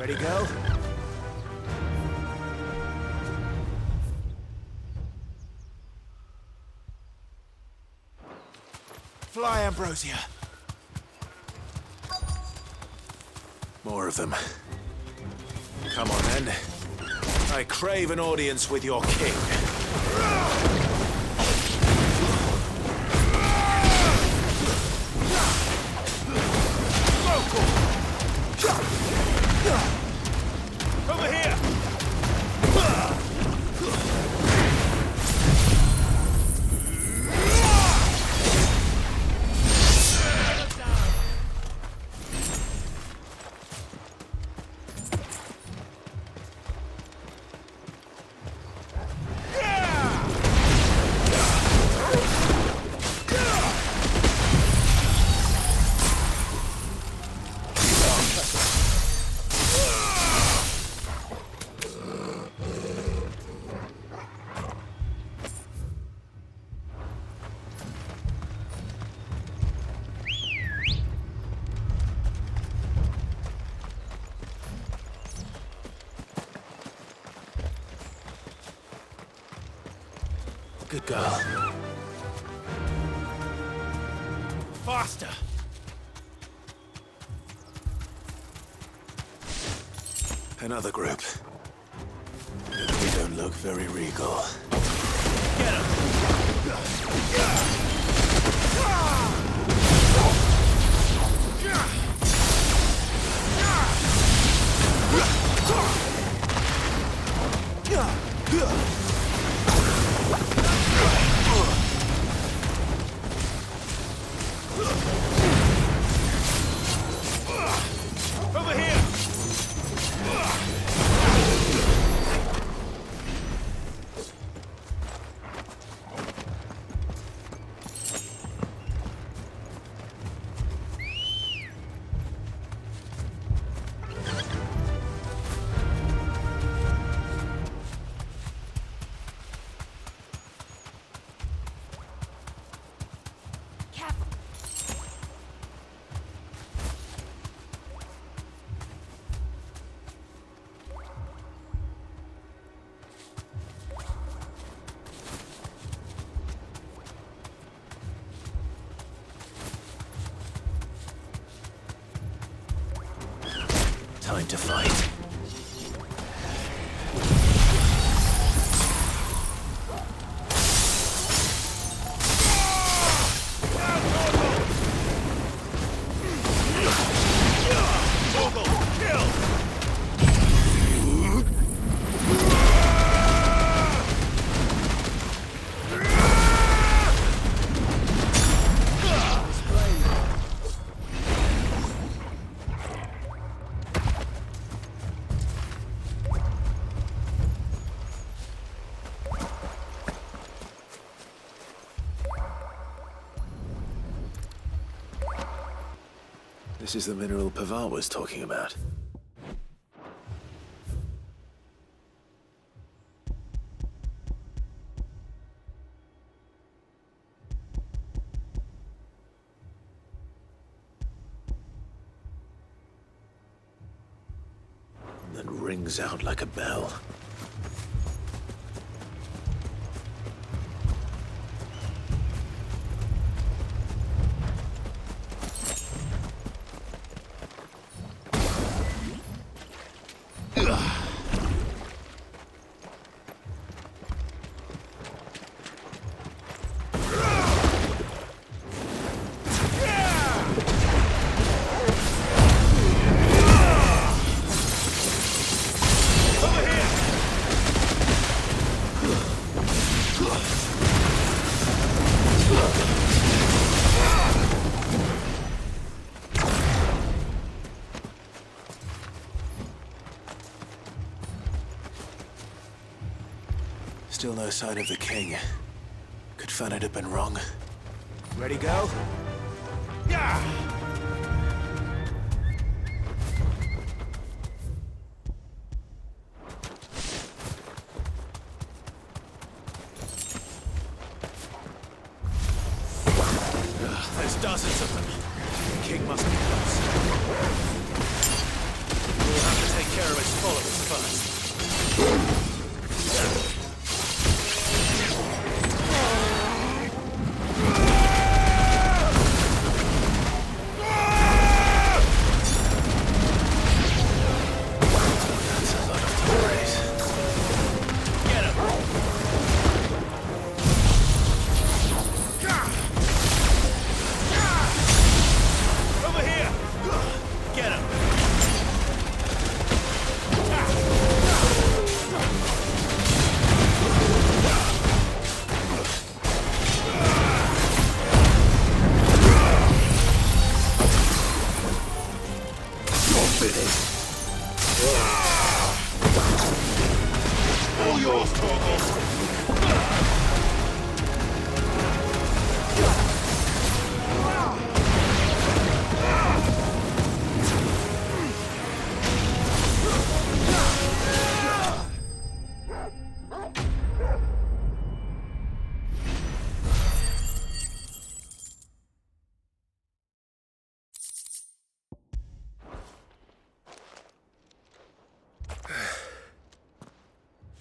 Ready, go? Fly, Ambrosia. More of them. Come on, then. I crave an audience with your king. Over here! Good girl. Faster! Another group. They don't look very regal. Get him! Over here! Time to fight. This is the mineral Pavar was talking about. And then rings out like a bell. Still no sign of the king. Could Fanad have been wrong? Ready, go? Yeah! There's dozens of them. The king must be close. We'll have to take care of its followers first. That's a lot of Tonberries. Get him! Over here! Get him! All yours, Torgal!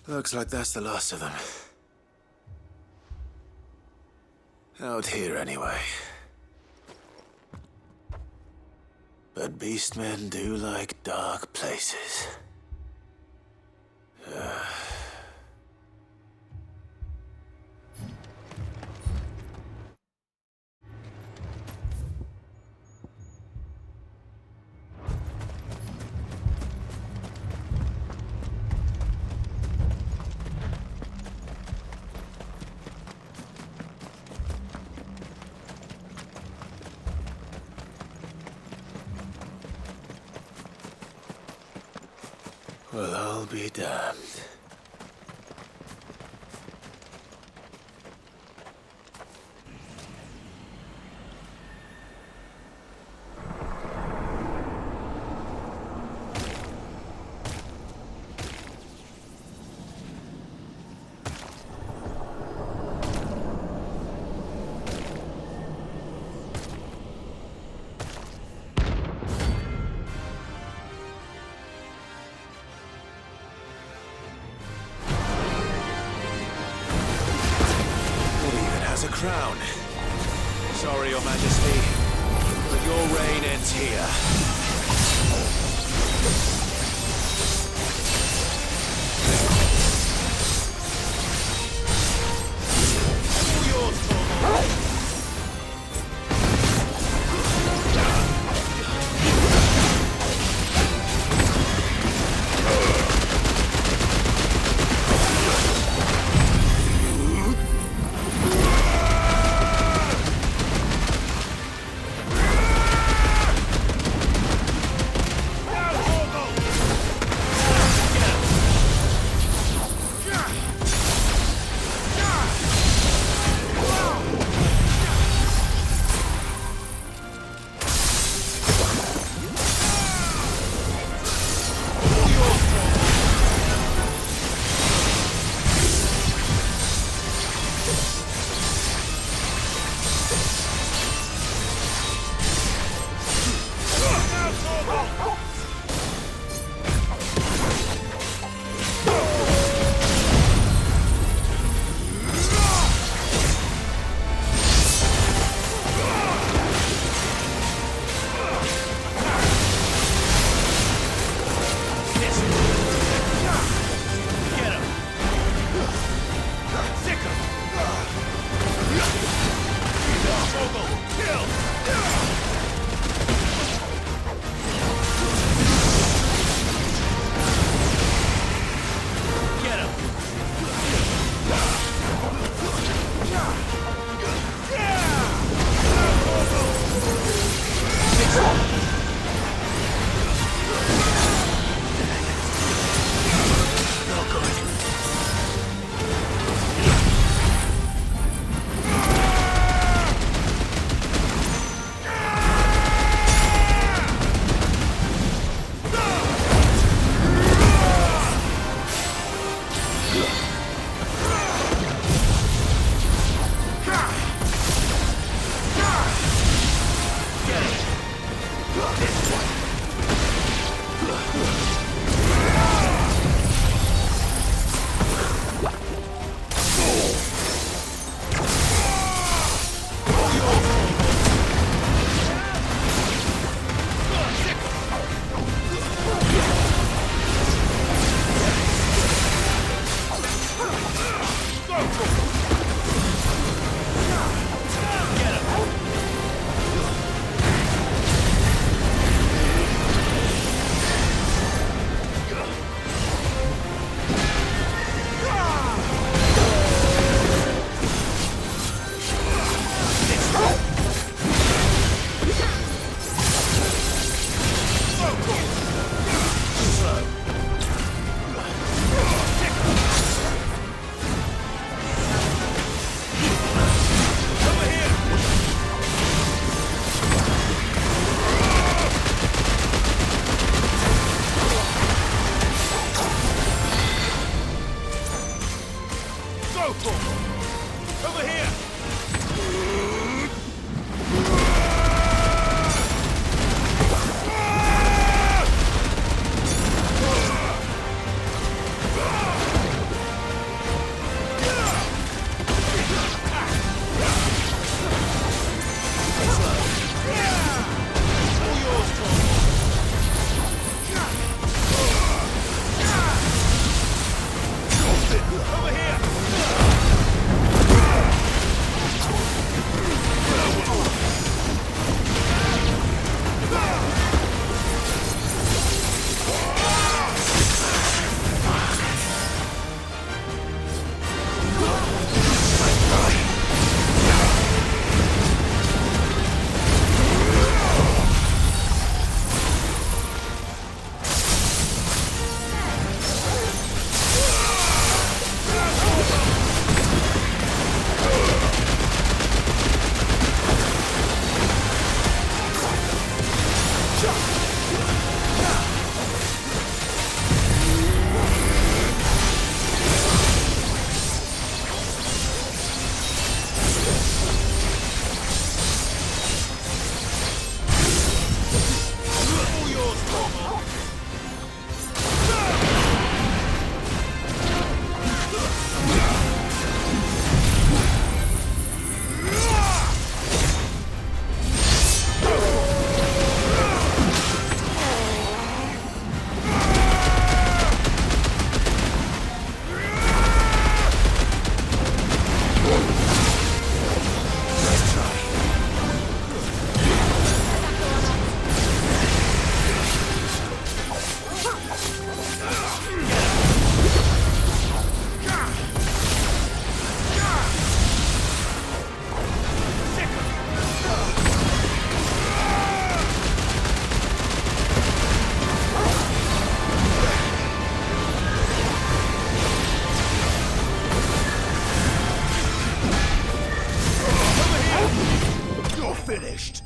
Looks like that's the last of them. Out here, anyway. But beastmen do like dark places. Well, I'll be damned. A crown. Sorry, Your Majesty, but your reign ends here. All yours, Torgal. finished.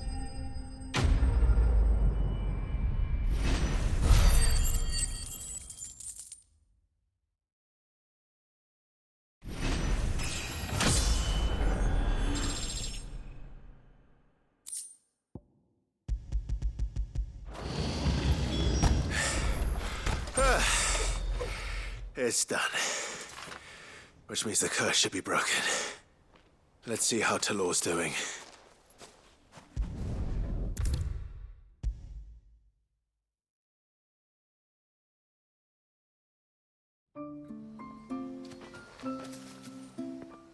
It's done. Which means the curse should be broken. Let's see how Talon's doing.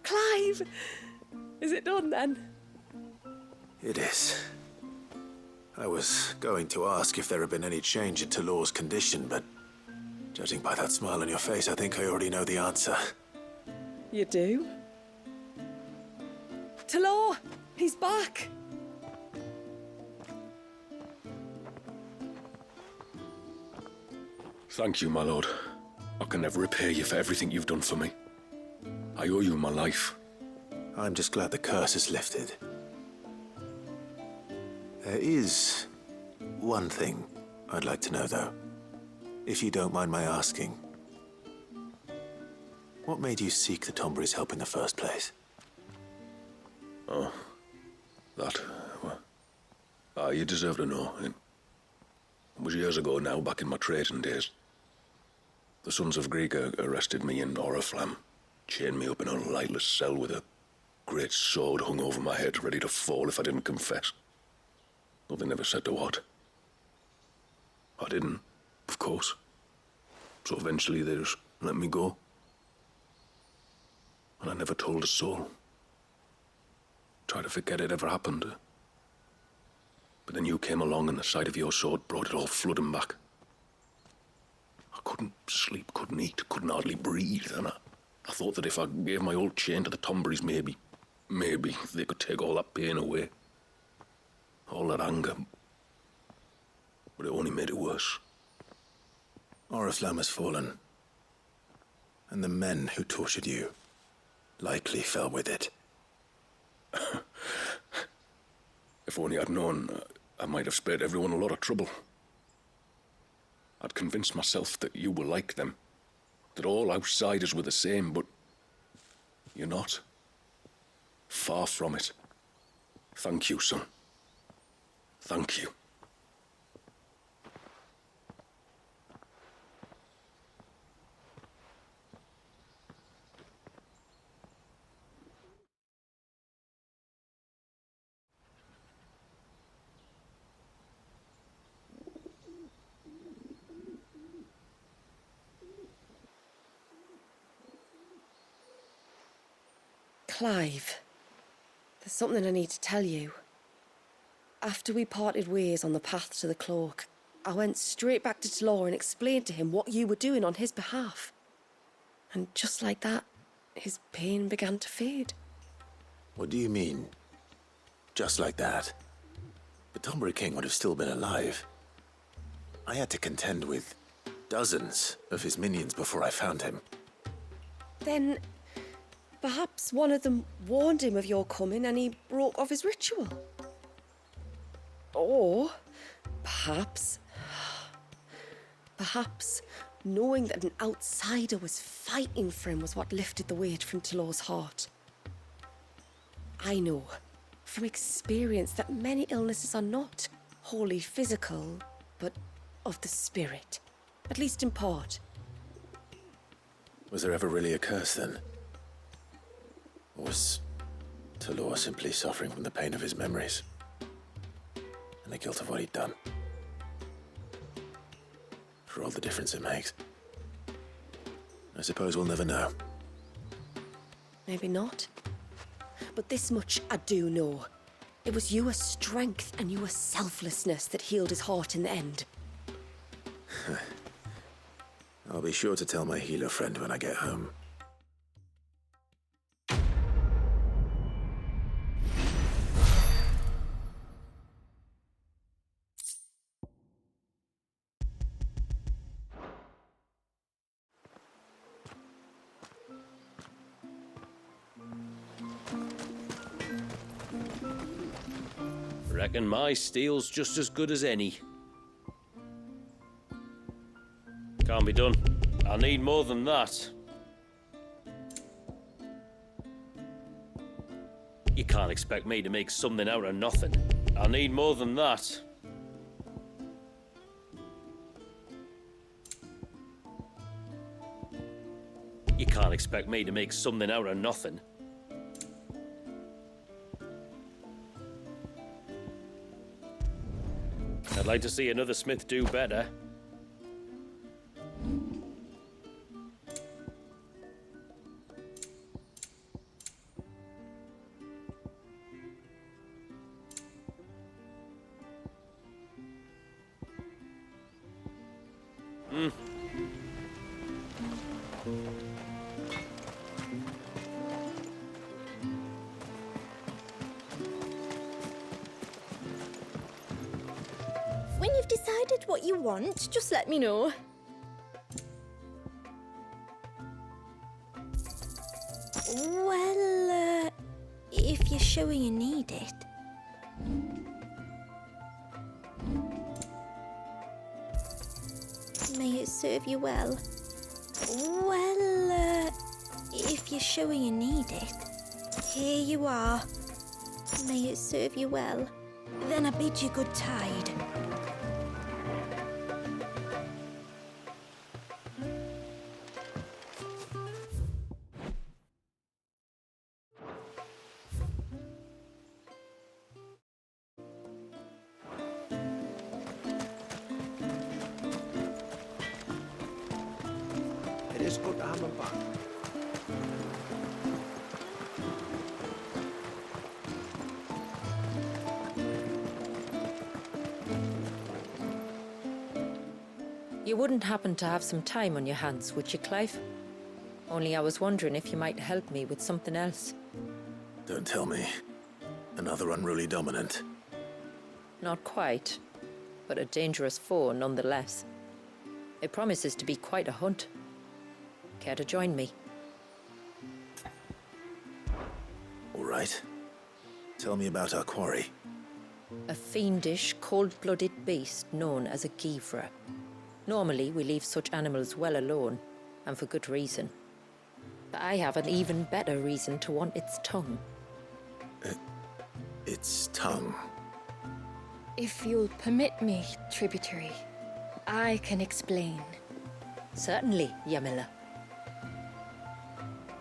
Clive! Is it done then? It is. I was going to ask if there had been any change in Talon's condition, but judging by that smile on your face, I think I already know the answer. You do? Talon! He's back! Thank you, my lord. I can never repay you for everything you've done for me. I owe you my life. I'm just glad the curse is lifted. There is one thing I'd like to know, though. If you don't mind my asking. What made you seek the Tonberry's help in the first place? Oh, that, well, you deserve to know. It was years ago now, back in my trading days. The Sons of Greek arrested me in Oriflamme, chained me up in a lightless cell with a great sword hung over my head, ready to fall if I didn't confess. Though they never said to what. I didn't, of course. So eventually they just let me go. And I never told a soul. Tried to forget it ever happened. But then you came along and the sight of your sword brought it all flooding back. I couldn't sleep, couldn't eat, couldn't hardly breathe, and I thought that if I gave my old chain to the Tonberrys, maybe they could take all that pain away. All that anger. But it only made it worse. Oriflamme has fallen. And the men who tortured you likely fell with it. If only I'd known, I might have spared everyone a lot of trouble. I'd convinced myself that you were like them, that all outsiders were the same, but you're not. Far from it. Thank you, son. Thank you. Clive, there's something I need to tell you. After we parted ways on the path to the cloak, I went straight back to Talon and explained to him what you were doing on his behalf. And just like that, his pain began to fade. What do you mean? Just like that? The Tonberry King would have still been alive. I had to contend with dozens of his minions before I found him. Then perhaps one of them warned him of your coming and he broke off his ritual. Or perhaps knowing that an outsider was fighting for him was what lifted the weight from Talon's heart. I know from experience that many illnesses are not wholly physical, but of the spirit, at least in part. Was there ever really a curse then? Or was Talon simply suffering from the pain of his memories? And the guilt of what he'd done? For all the difference it makes. I suppose we'll never know. Maybe not. But this much I do know. It was your strength and your selflessness that healed his heart in the end. I'll be sure to tell my healer friend when I get home. reckon my steel's just as good as any. Can't be done. I'll need more than that. You can't expect me to make something out of nothing. I'll need more than that. You can't expect me to make something out of nothing. I'd like to see another smith do better. When you've decided what you want, just let me know. Well, if you're sure you need it. May it serve you well. Well, if you're sure you need it. Here you are. May it serve you well. Then I bid you good tide. It is good to have them back. You wouldn't happen to have some time on your hands, would you, Clive? Only I was wondering if you might help me with something else. Don't tell me. Another unruly dominant. Not quite, but a dangerous foe nonetheless. It promises to be quite a hunt. Care to join me? All right. Tell me about our quarry. A fiendish, cold-blooded beast known as a Guivre. Normally, we leave such animals well alone, and for good reason. But I have an even better reason to want its tongue. Its tongue. If you'll permit me, tributary, I can explain. Certainly, Yamila.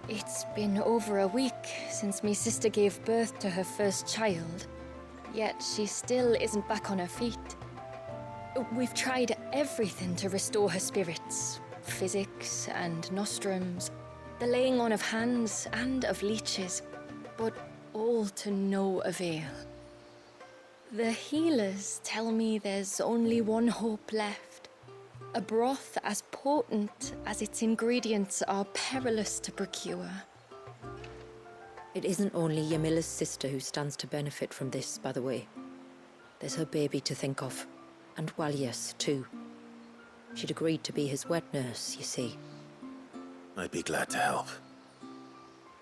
It's been over a week since my sister gave birth to her first child, yet she still isn't back on her feet. We've tried everything to restore her spirits. Physics and nostrums, the laying on of hands and of leeches, but all to no avail. The healers tell me there's only one hope left. A broth as potent as its ingredients are perilous to procure. It isn't only Yamila's sister who stands to benefit from this, by the way. There's her baby to think of. And Walias, too. She'd agreed to be his wet nurse, you see. I'd be glad to help.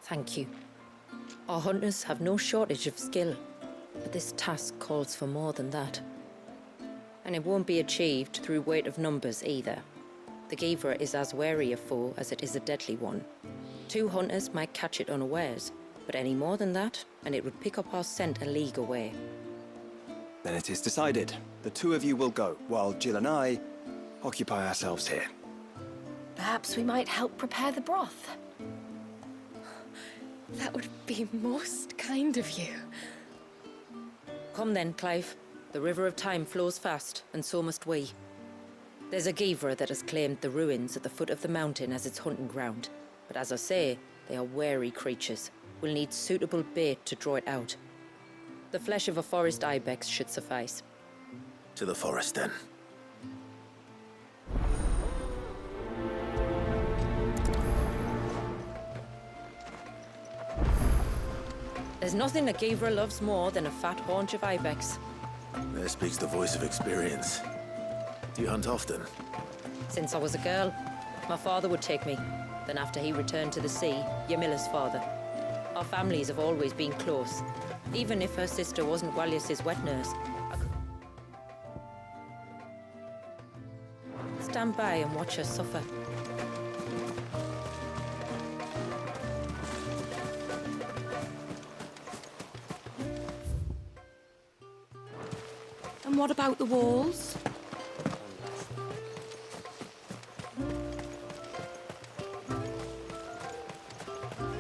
Thank you. Our hunters have no shortage of skill, but this task calls for more than that. And it won't be achieved through weight of numbers either. The Guivre is as wary a foe as it is a deadly one. 2 hunters might catch it unawares, but any more than that, and it would pick up our scent a league away. Then it is decided. The 2 of you will go, while Jill and I occupy ourselves here. Perhaps we might help prepare the broth. That would be most kind of you. Come then, Clive. The river of time flows fast, and so must we. There's a Guivre that has claimed the ruins at the foot of the mountain as its hunting ground. But as I say, they are wary creatures. We'll need suitable bait to draw it out. The flesh of a forest ibex should suffice. To the forest, then. There's nothing a Guivre loves more than a fat haunch of ibex. There speaks the voice of experience. Do you hunt often? Since I was a girl, my father would take me. Then after he returned to the sea, Yamila's father. Our families have always been close. Even if her sister wasn't Wallius's wet nurse, I could stand by and watch her suffer. And what about the walls?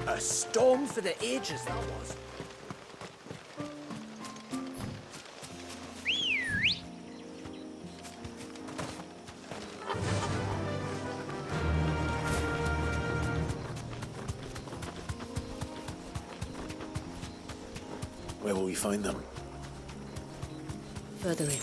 A storm for the ages, that was. Where will we find them? Further in.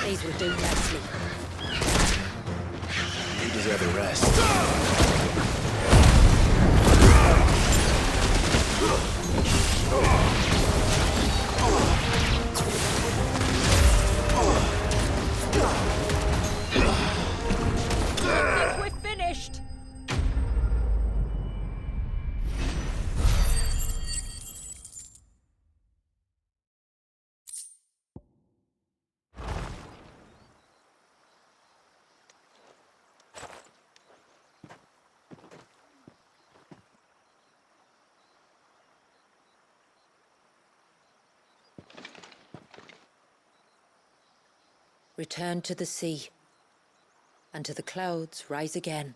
These will do nicely. You deserve a rest. We're finished! Return to the sea, and to the clouds rise again.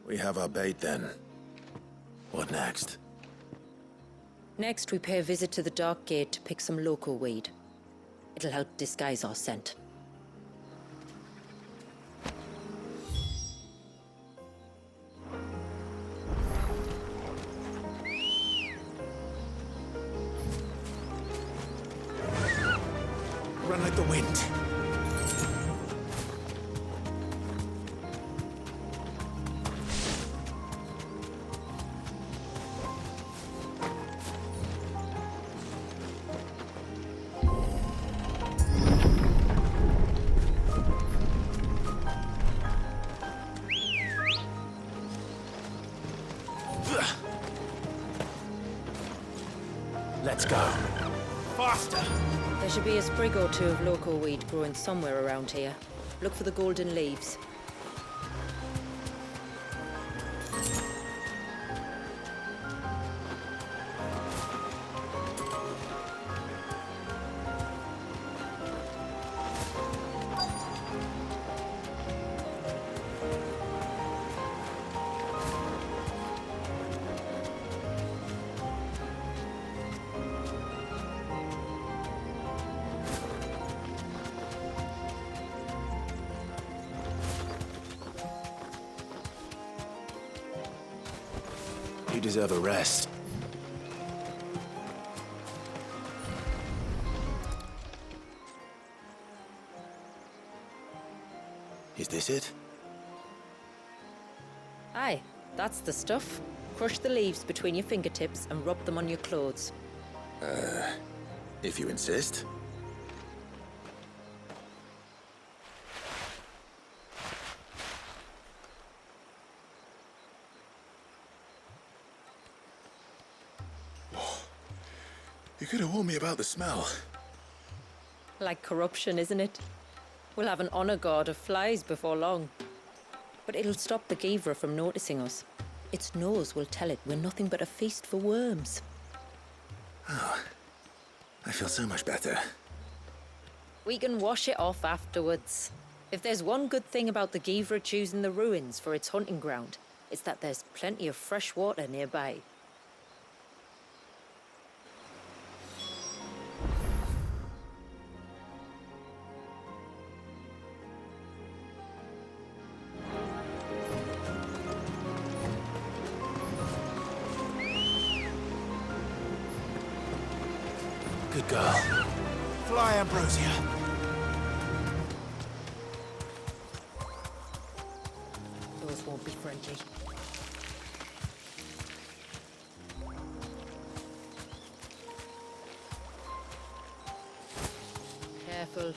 We have our bait then. What next? Next, we pay a visit to the Dark Gate to pick some local weed. It'll help disguise our scent. Run like the wind. Let's go. Faster! There should be a sprig or two of local weed growing somewhere around here. Look for the golden leaves. You deserve a rest. Is this it? Aye, that's the stuff. Crush the leaves between your fingertips and rub them on your clothes. If you insist. You could have warned me about the smell. Like corruption, isn't it? We'll have an honor guard of flies before long. But it'll stop the Guivre from noticing us. Its nose will tell it we're nothing but a feast for worms. Oh, I feel so much better. We can wash it off afterwards. If there's one good thing about the Guivre choosing the ruins for its hunting ground, it's that there's plenty of fresh water nearby. Good girl. Fly, Ambrosia. Those won't be friendly. Careful.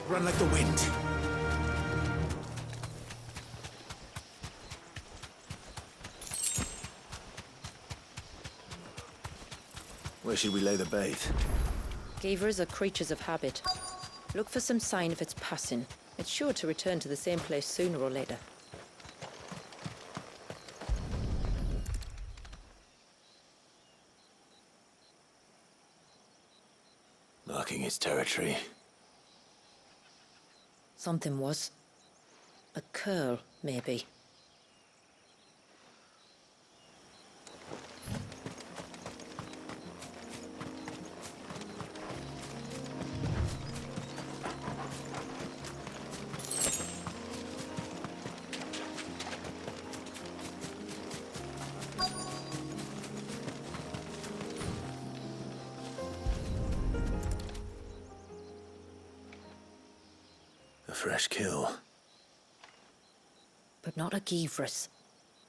Run like the wind. Where should we lay the bait? Guivres are creatures of habit. Look for some sign of its passing. It's sure to return to the same place sooner or later. Marking its territory. Something was. A curl, maybe. A fresh kill. But not a Guivre's.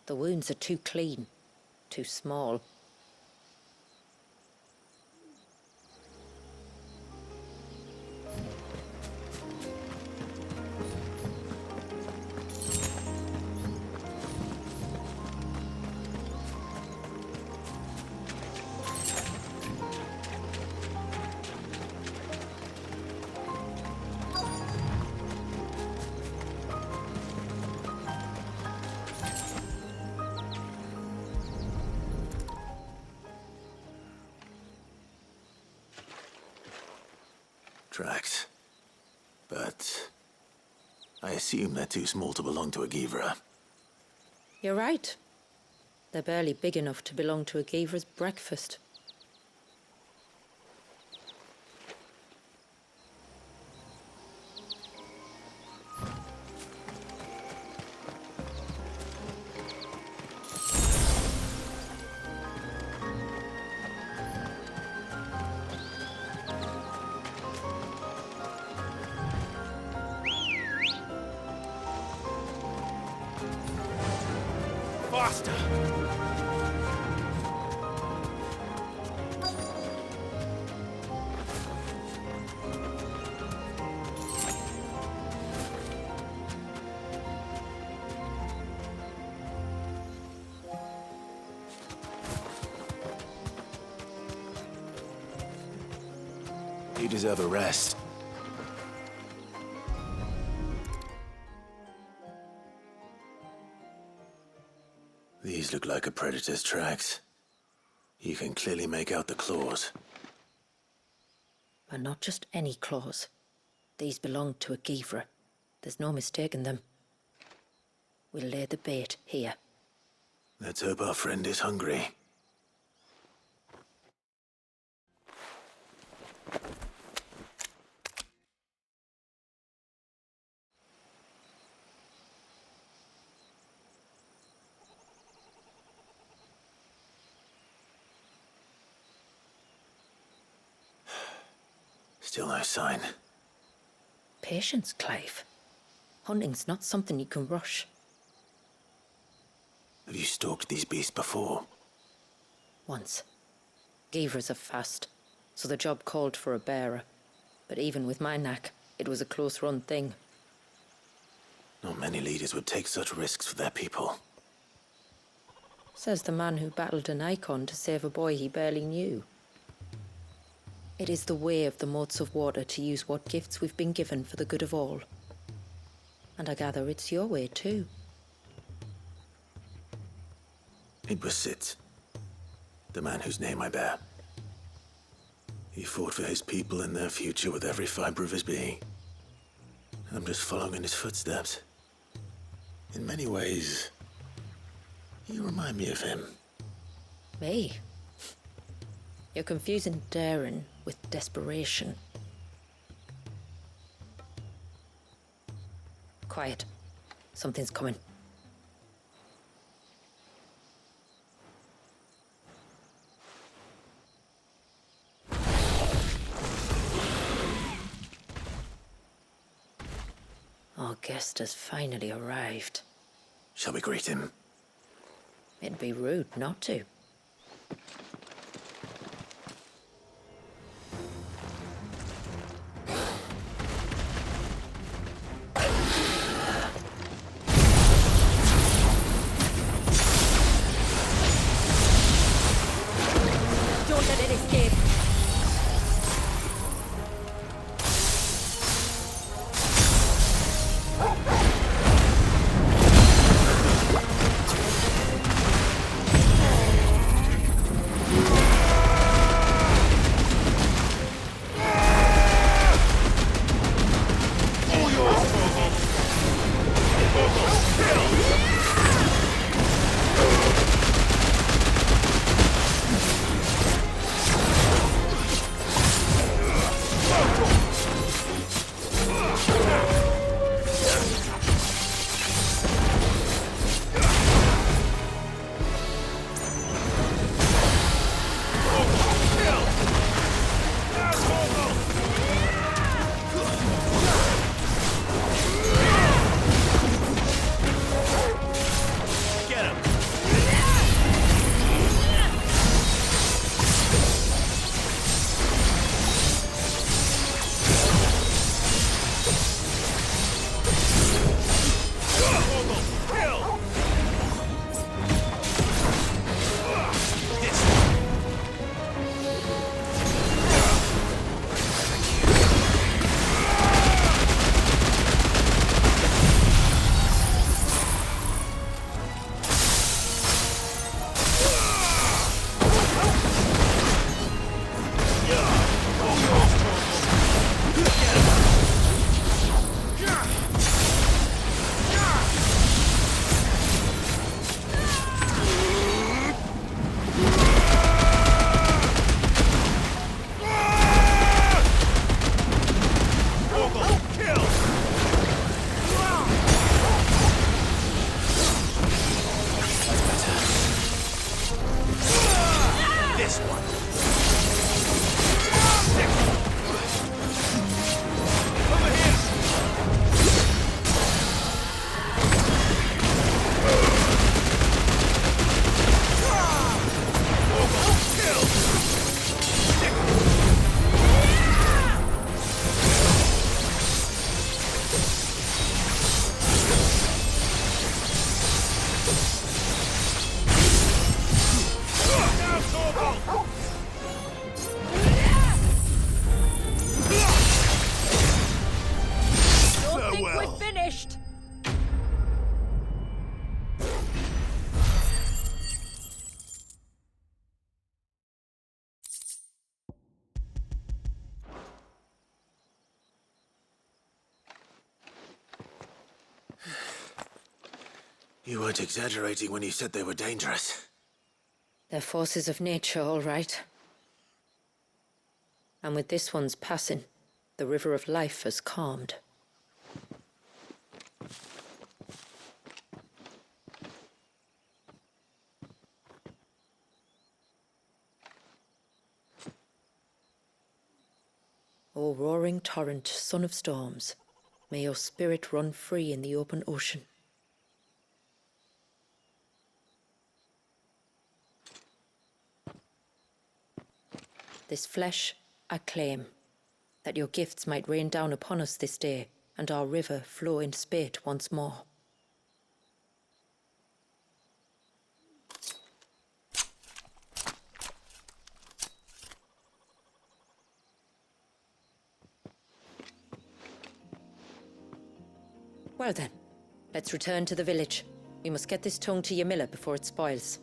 The wounds are too clean, too small. Tracks. But I assume they're too small to belong to a Guivre. You're right. They're barely big enough to belong to a Guivre's breakfast. Faster! You deserve a rest. These look like a predator's tracks. You can clearly make out the claws. But not just any claws. These belong to a Guivre. There's no mistaking them. We'll lay the bait here. Let's hope our friend is hungry. Still no sign. Patience, Clive. Hunting's not something you can rush. Have you stalked these beasts before? Once. Guivres are fast, so the job called for a bearer. But even with my knack, it was a close-run thing. Not many leaders would take such risks for their people. Says the man who battled an icon to save a boy he barely knew. It is the way of the motes of water to use what gifts we've been given for the good of all. And I gather it's your way too. It was Sid, the man whose name I bear. He fought for his people and their future with every fibre of his being. I'm just following in his footsteps. In many ways, you remind me of him. Me? You're confusing daring with desperation. Quiet. Something's coming. Our guest has finally arrived. Shall we greet him? It'd be rude not to. Don't let it escape. You weren't exaggerating when you said they were dangerous. They're forces of nature, all right. And with this one's passing, the river of life has calmed. O roaring torrent, son of storms, may your spirit run free in the open ocean. This flesh I claim, that your gifts might rain down upon us this day, and our river flow in spate once more. Well then, let's return to the village. We must get this tongue to Ymilla before it spoils.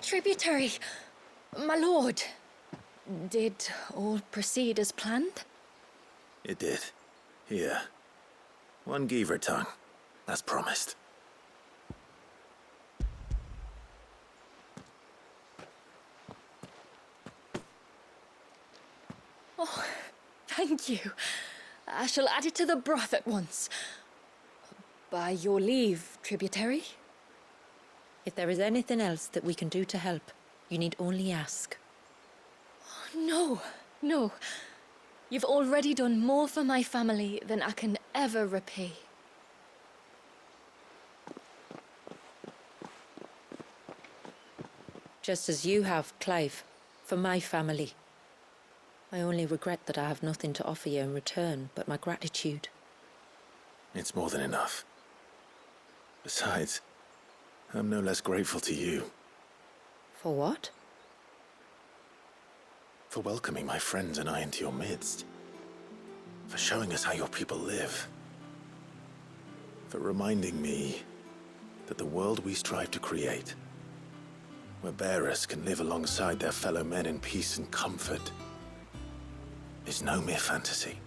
Tributary, my lord. Did all proceed as planned? It did. Here. One Guivre tongue, as promised. Oh, thank you. I shall add it to the broth at once. By your leave, tributary. If there is anything else that we can do to help, you need only ask. No, no. You've already done more for my family than I can ever repay. Just as you have, Clive, for my family. I only regret that I have nothing to offer you in return but my gratitude. It's more than enough. Besides, I'm no less grateful to you. For what? For welcoming my friends and I into your midst. For showing us how your people live. For reminding me that the world we strive to create, where bearers can live alongside their fellow men in peace and comfort, is no mere fantasy.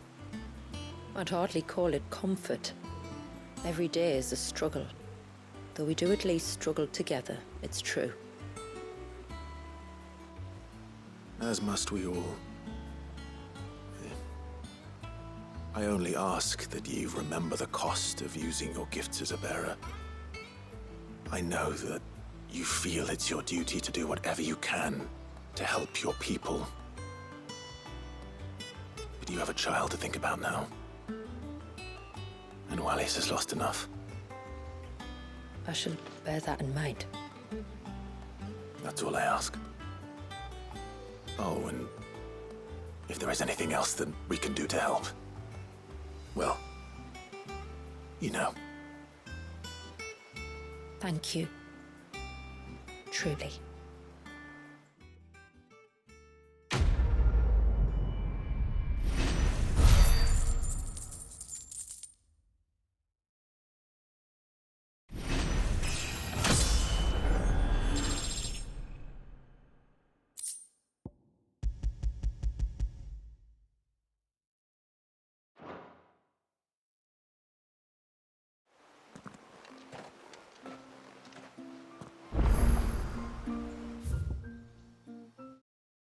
I'd hardly call it comfort. Every day is a struggle. Though we do at least struggle together, it's true. As must we all. I only ask that you remember the cost of using your gifts as a bearer. I know that you feel it's your duty to do whatever you can to help your people. But you have a child to think about now. And Wallis has lost enough. I shall bear that in mind. That's all I ask. Oh, and if there is anything else that we can do to help, well, you know. Thank you. Truly.